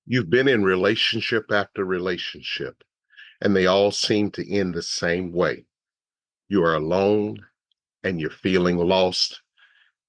You've been in relationship after relationship, and they all seem to end the same way. You are alone and you're feeling lost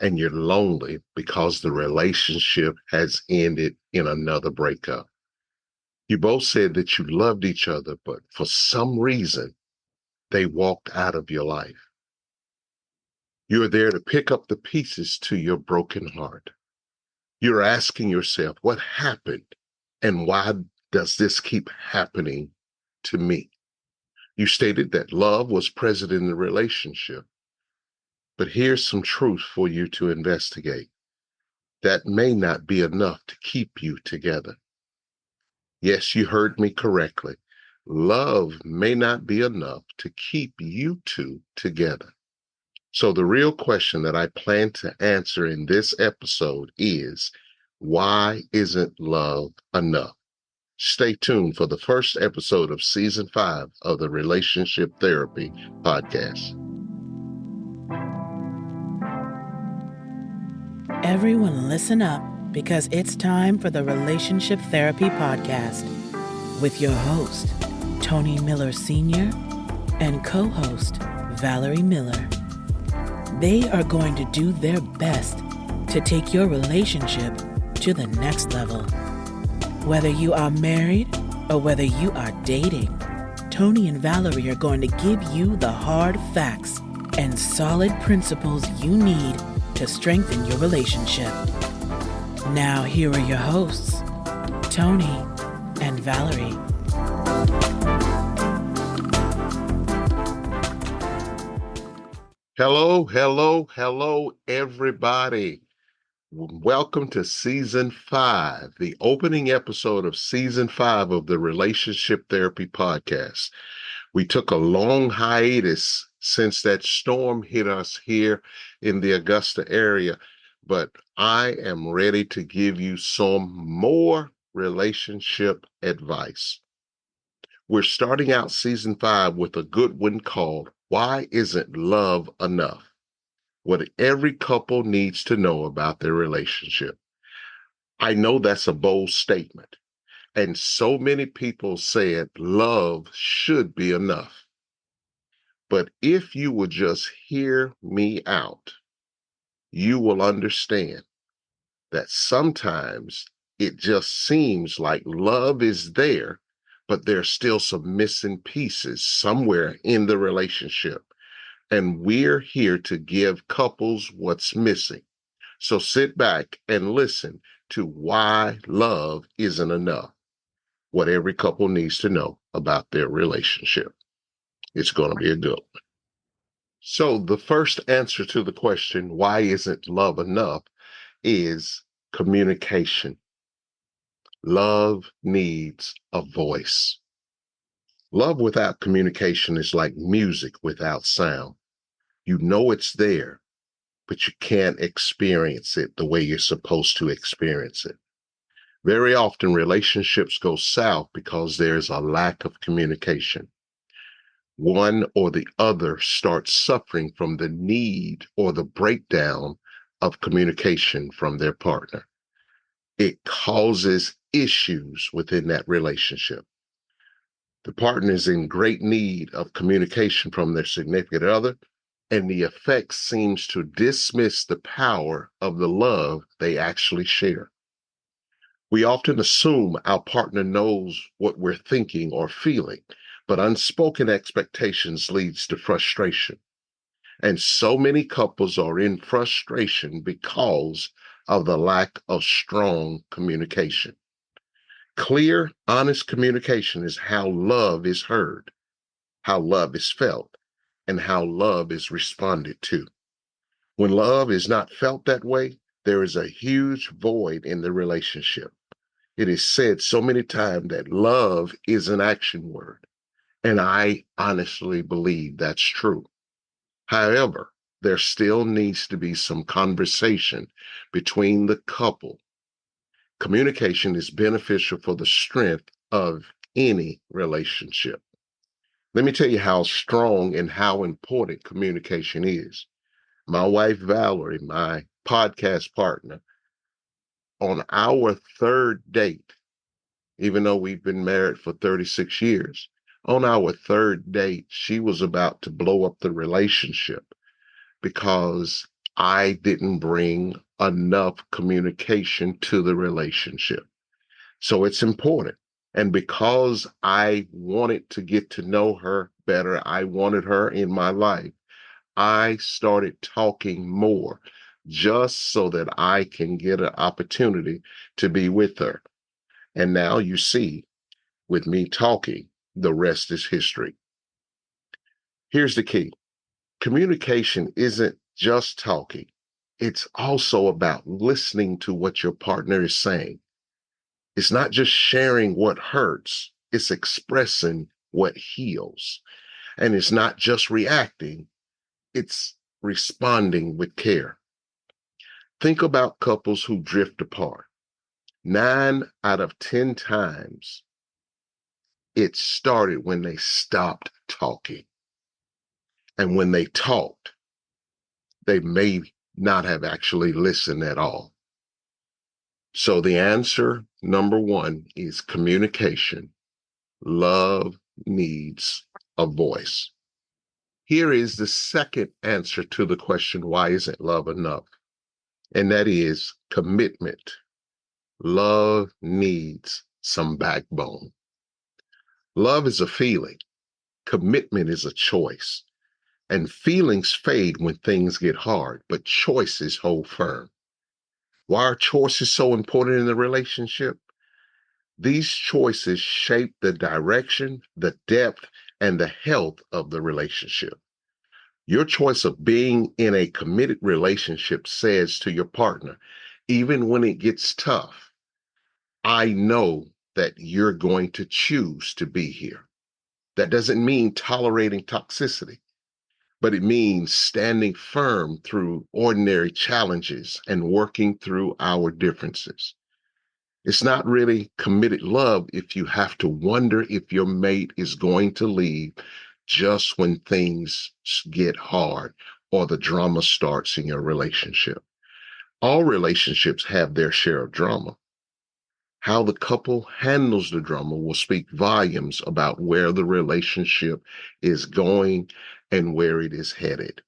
and you're lonely because the relationship has ended in another breakup. You both said that you loved each other, but for some reason, they walked out of your life. You're there to pick up the pieces to your broken heart. You're asking yourself, what happened and why does this keep happening to me? You stated that love was present in the relationship, but here's some truth for you to investigate. That may not be enough to keep you together. Yes, you heard me correctly. Love may not be enough to keep you two together. So the real question that I plan to answer in this episode is, why isn't love enough? Stay tuned for the first episode of season 5 of the Relationship Therapy Podcast. Everyone listen up because it's time for the Relationship Therapy Podcast with your host, Tony Miller Sr., and co-host, Valerie Miller. They are going to do their best to take your relationship to the next level. Whether you are married or whether you are dating, Tony and Valerie are going to give you the hard facts and solid principles you need to strengthen your relationship. Now, here are your hosts, Tony and Valerie. Hello, everybody. Welcome to season 5, the opening episode of season 5 of the Relationship Therapy Podcast. We took a long hiatus since that storm hit us here in the Augusta area, but I am ready to give you some more relationship advice. We're starting out season 5 with a good one called Why Isn't Love Enough? What every couple needs to know about their relationship. I know that's a bold statement, and so many people said love should be enough. But if you would just hear me out, you will understand that sometimes it just seems like love is there, but there's still some missing pieces somewhere in the relationship. And we're here to give couples what's missing. So sit back and listen to why love isn't enough, what every couple needs to know about their relationship. It's going to be a good one. So the first answer to the question, why isn't love enough, is communication. Love needs a voice. Love without communication is like music without sound. You know it's there, but you can't experience it the way you're supposed to experience it. Very often relationships go south because there's a lack of communication. One or the other starts suffering from the need or the breakdown of communication from their partner. It causes issues within that relationship. The partner is in great need of communication from their significant other, and the effect seems to dismiss the power of the love they actually share. We often assume our partner knows what we're thinking or feeling, but unspoken expectations leads to frustration. And so many couples are in frustration because of the lack of strong communication. Clear, honest communication is how love is heard, how love is felt, and how love is responded to. When love is not felt that way, there is a huge void in the relationship. It is said so many times that love is an action word, and I honestly believe that's true. However, there still needs to be some conversation between the couple. Communication is beneficial for the strength of any relationship. Let me tell you how strong and how important communication is. My wife, Valerie, my podcast partner, on our third date, even though we've been married for 36 years. On our third date, she was about to blow up the relationship because I didn't bring enough communication to the relationship. So it's important. And because I wanted to get to know her better, I wanted her in my life, I started talking more just so that I can get an opportunity to be with her. And now you see, with me talking, the rest is history. Here's the key. Communication isn't just talking. It's also about listening to what your partner is saying. It's not just sharing what hurts, it's expressing what heals. And it's not just reacting, it's responding with care. Think about couples who drift apart. 9 out of 10 times, it started when they stopped talking. And when they talked, they may not have actually listened at all. So the answer, number one, is communication. Love needs a voice. Here is the second answer to the question, why isn't love enough? And that is commitment. Love needs some backbone. Love is a feeling. Commitment is a choice. And feelings fade when things get hard, but choices hold firm. Why are choices so important in the relationship? These choices shape the direction, the depth, and the health of the relationship. Your choice of being in a committed relationship says to your partner, even when it gets tough, I know that you're going to choose to be here. That doesn't mean tolerating toxicity, but it means standing firm through ordinary challenges and working through our differences. It's not really committed love if you have to wonder if your mate is going to leave just when things get hard or the drama starts in your relationship. All relationships have their share of drama. How the couple handles the drama will speak volumes about where the relationship is going and where it is headed.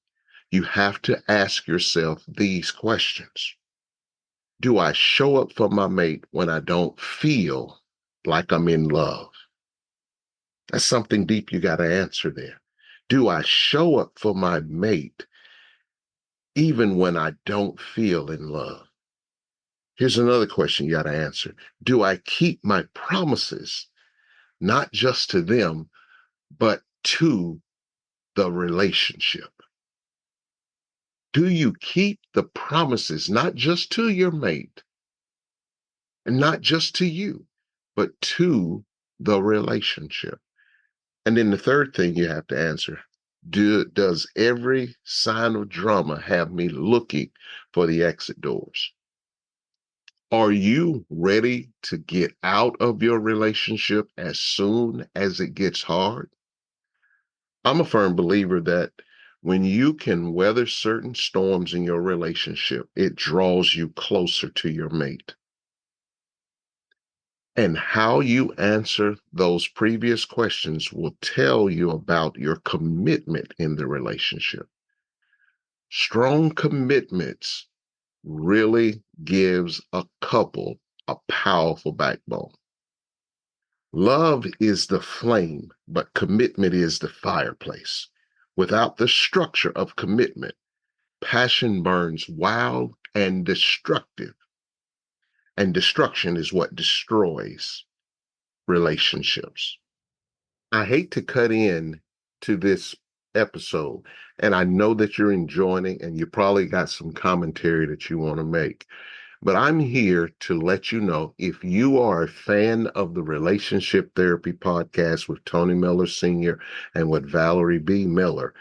You have to ask yourself these questions. Do I show up for my mate when I don't feel like I'm in love? That's something deep you got to answer there. Do I show up for my mate even when I don't feel in love? Here's another question you got to answer. Do I keep my promises, not just to them, but to the relationship? Do you keep the promises, not just to your mate and not just to you, but to the relationship? And then the third thing you have to answer, does every sign of drama have me looking for the exit doors? Are you ready to get out of your relationship as soon as it gets hard? I'm a firm believer that when you can weather certain storms in your relationship, it draws you closer to your mate. And how you answer those previous questions will tell you about your commitment in the relationship. Strong commitments really gives a couple a powerful backbone. Love is the flame, but commitment is the fireplace. Without the structure of commitment, passion burns wild and destructive. And destruction is what destroys relationships. I hate to cut in to this episode, and I know that you're enjoying it and you probably got some commentary that you want to make. But I'm here to let you know if you are a fan of the Relationship Therapy Podcast with Tony Miller Sr. and with Valerie B. Miller,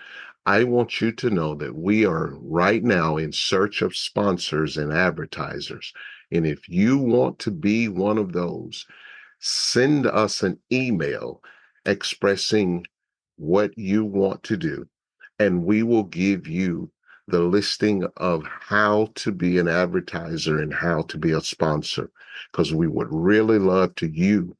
I want you to know that we are right now in search of sponsors and advertisers. And if you want to be one of those, send us an email expressing what you want to do, and we will give you the listing of how to be an advertiser and how to be a sponsor, because we would really love you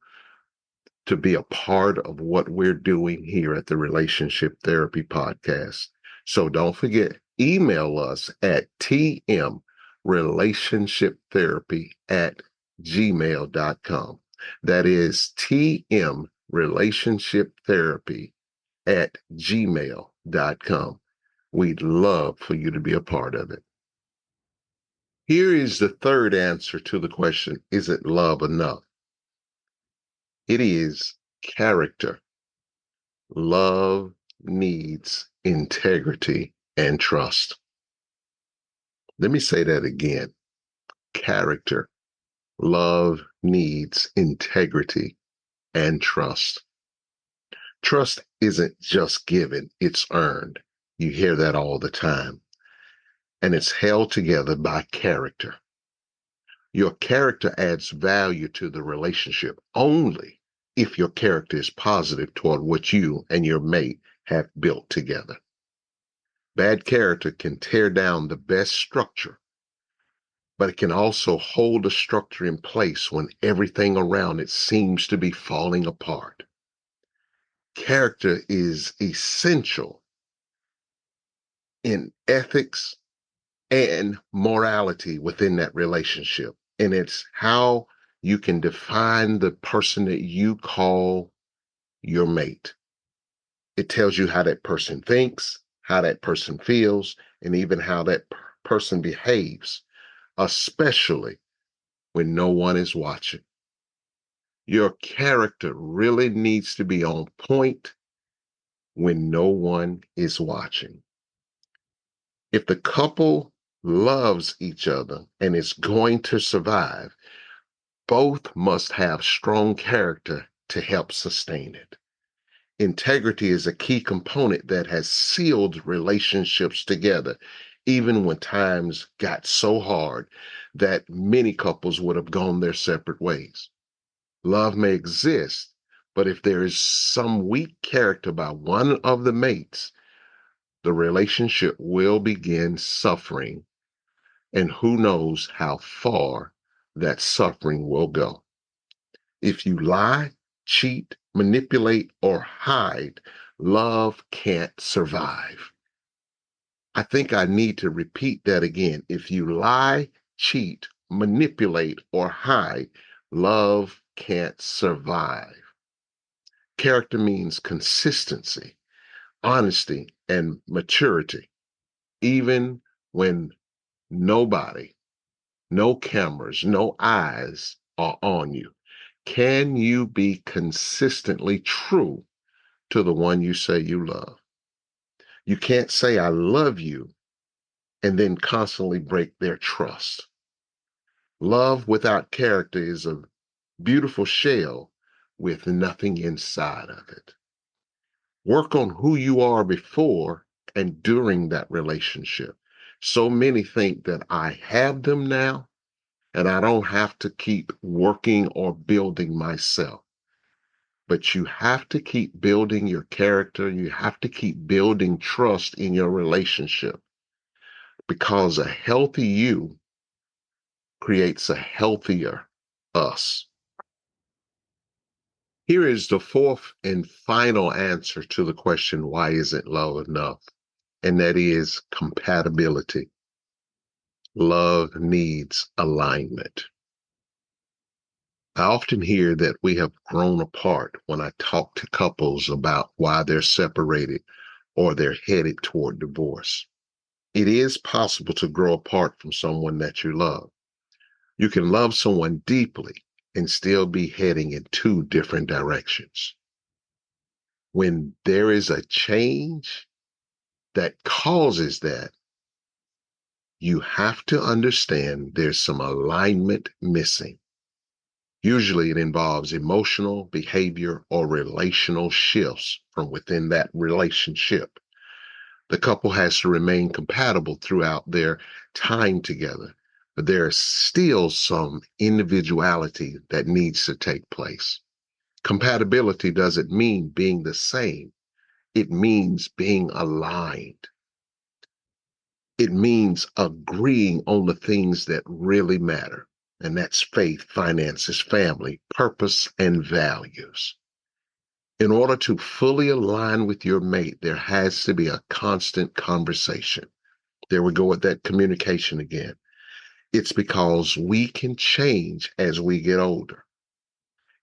to be a part of what we're doing here at the Relationship Therapy Podcast. So don't forget, email us at tmrelationshiptherapy@gmail.com. That is tmrelationshiptherapy@gmail.com. We'd love for you to be a part of it. Here is the third answer to the question, is it love enough? It is character. Love needs integrity and trust. Let me say that again. Character. Love needs integrity and trust. Trust isn't just given, it's earned. You hear that all the time. And it's held together by character. Your character adds value to the relationship only if your character is positive toward what you and your mate have built together. Bad character can tear down the best structure, but it can also hold the structure in place when everything around it seems to be falling apart. Character is essential in ethics and morality within that relationship. And it's how you can define the person that you call your mate. It tells you how that person thinks, how that person feels, and even how that person behaves, especially when no one is watching. Your character really needs to be on point when no one is watching. If the couple loves each other and is going to survive, both must have strong character to help sustain it. Integrity is a key component that has sealed relationships together, even when times got so hard that many couples would have gone their separate ways. Love may exist, but if there is some weak character by one of the mates, the relationship will begin suffering, and who knows how far that suffering will go. If you lie, cheat, manipulate, or hide, love can't survive. I think I need to repeat that again. If you lie, cheat, manipulate, or hide, love can't survive. Character means consistency, honesty, and maturity, even when nobody, no cameras, no eyes are on you. Can you be consistently true to the one you say you love? You can't say, I love you, and then constantly break their trust. Love without character is a beautiful shell with nothing inside of it. Work on who you are before and during that relationship. So many think that I have them now and I don't have to keep working or building myself. But you have to keep building your character. You have to keep building trust in your relationship, because a healthy you creates a healthier us. Here is the fourth and final answer to the question, why isn't love enough? And that is compatibility. Love needs alignment. I often hear that we have grown apart when I talk to couples about why they're separated or they're headed toward divorce. It is possible to grow apart from someone that you love. You can love someone deeply and still be heading in two different directions. When there is a change that causes that, you have to understand there's some alignment missing. Usually it involves emotional, behavior, or relational shifts from within that relationship. The couple has to remain compatible throughout their time together, but there is still some individuality that needs to take place. Compatibility doesn't mean being the same. It means being aligned. It means agreeing on the things that really matter. And that's faith, finances, family, purpose, and values. In order to fully align with your mate, there has to be a constant conversation. There we go with that communication again. It's because we can change as we get older.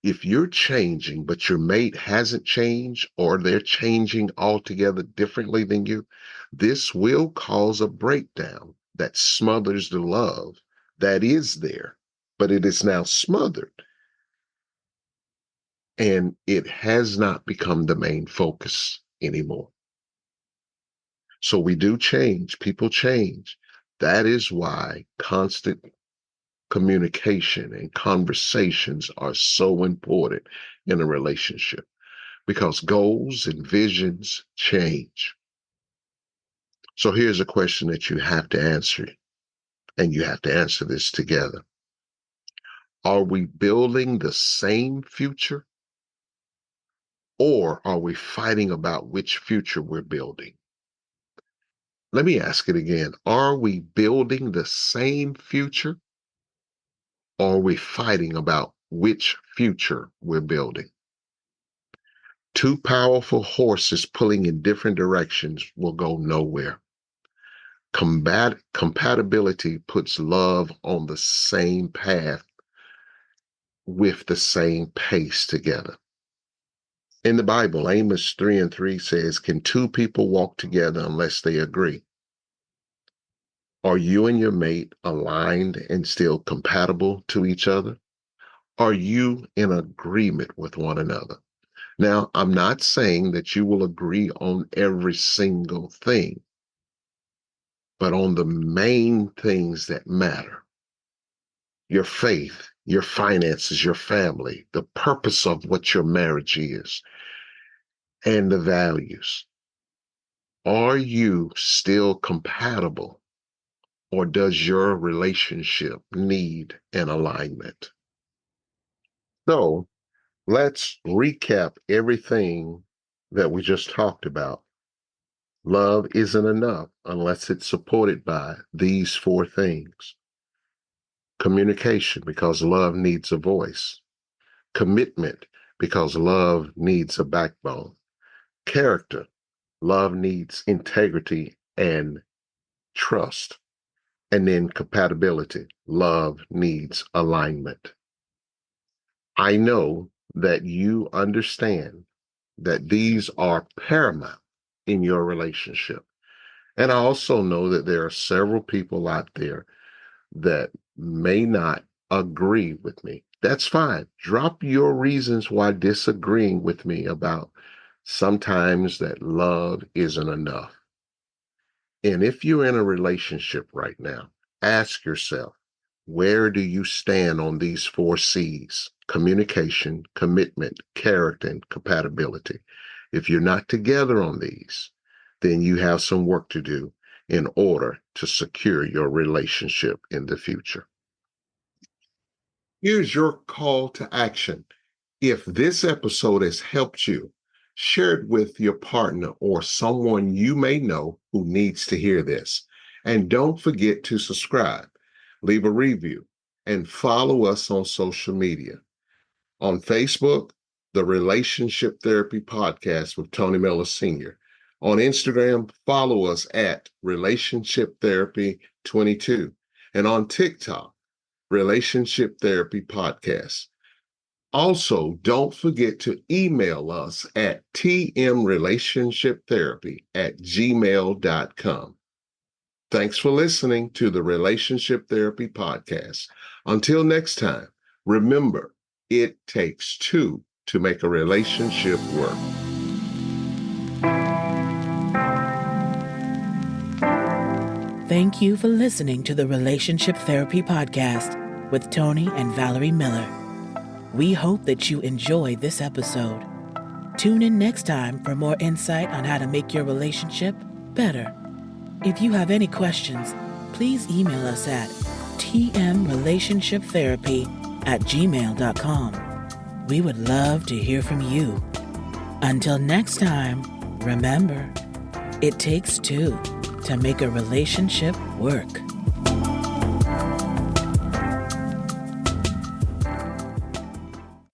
If you're changing, but your mate hasn't changed, or they're changing altogether differently than you, this will cause a breakdown that smothers the love that is there, but it is now smothered. And it has not become the main focus anymore. So we do change. People change. That is why constant communication and conversations are so important in a relationship, because goals and visions change. So here's a question that you have to answer, and you have to answer this together. Are we building the same future, or are we fighting about which future we're building? Let me ask it again. Are we building the same future, or are we fighting about which future we're building? Two powerful horses pulling in different directions will go nowhere. Compatibility puts love on the same path with the same pace together. In the Bible, Amos 3:3 says, "Can two people walk together unless they agree?" Are you and your mate aligned and still compatible to each other? Are you in agreement with one another? Now, I'm not saying that you will agree on every single thing, but on the main things that matter: your faith, your finances, your family, the purpose of what your marriage is, and the values. Are you still compatible, or does your relationship need an alignment? So let's recap everything that we just talked about. Love isn't enough unless it's supported by these four things: communication, because love needs a voice; commitment, because love needs a backbone; character, love needs integrity and trust; and then compatibility, love needs alignment. I know that you understand that these are paramount in your relationship. And I also know that there are several people out there that may not agree with me. That's fine. Drop your reasons why disagreeing with me about sometimes that love isn't enough. And if you're in a relationship right now, ask yourself, where do you stand on these four C's: communication, commitment, character, and compatibility? If you're not together on these, then you have some work to do in order to secure your relationship in the future. Here's your call to action. If this episode has helped you, share it with your partner or someone you may know who needs to hear this. And don't forget to subscribe, leave a review, and follow us on social media. On Facebook, the Relationship Therapy Podcast with Tony Miller Sr. On Instagram, follow us at Relationship Therapy 22. And on TikTok, Relationship Therapy Podcast. Also, don't forget to email us at tmrelationshiptherapy@gmail.com. Thanks for listening to the Relationship Therapy Podcast. Until next time, remember, it takes two to make a relationship work. Thank you for listening to the Relationship Therapy Podcast with Tony and Valerie Miller. We hope that you enjoyed this episode. Tune in next time for more insight on how to make your relationship better. If you have any questions, please email us at tmrelationshiptherapy@gmail.com. We would love to hear from you. Until next time, remember, it takes two. to make a relationship work.